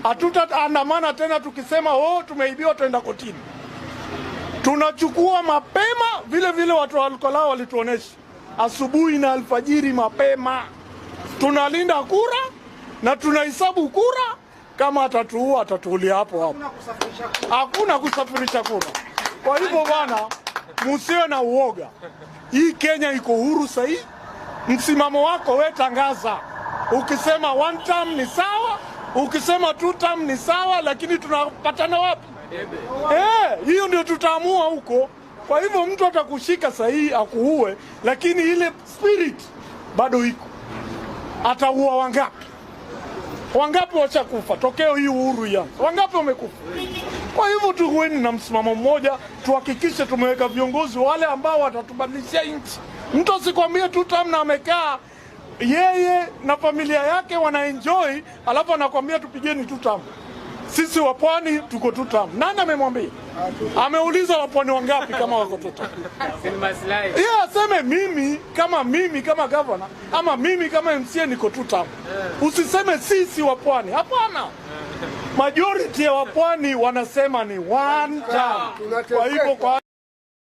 Hatutaandamana tena tukisema tumeibiwa tuenda kotini. Tunachukua mapema vile vile watu wa Olkalau walituonesha. Asubuhi na alfajiri mapema. Tunalinda kura na tunahesabu kura. Kama atatuua atatuulia hapo. Hakuna kusafirisha kura. Kwa hivyo bwana, msiwe na uoga. Hii Kenya iko huru sahi. Msimamo wako wewe tangaza. Ukisema 1 term ni sawa, ukisema 2 term ni sawa, lakini tunapatana wapi? Hiyo ndio tutaamua huko. Kwa hivyo mtu atakushika sahi akuue, lakini ile spirit bado iko. Ataua wangapi? Wangapi washakufa? Tokeo hii uhuru ya. Wangapi wamekufa? Kwa hivyo tuweni na msimamo mmoja, tuhakikishe tumeweka viongozi wale ambao watatubadilishia nchi. Mtu asikwambie 2 term na amekaa yeye na familia yake wanaenjoy, alafu anakuambia tupigeni 2 term. Sisi wa Pwani tuko 2 term. Nani amemwambia? Ameuliza wa Pwani wangapi kama wako 2 term? Aseme mimi kama governor ama mimi kama MCA niko 2 term. Usiseme sisi wa Pwani. Hapana. Majority ya wa Pwani wanasema ni 1 term. Kwa hivyo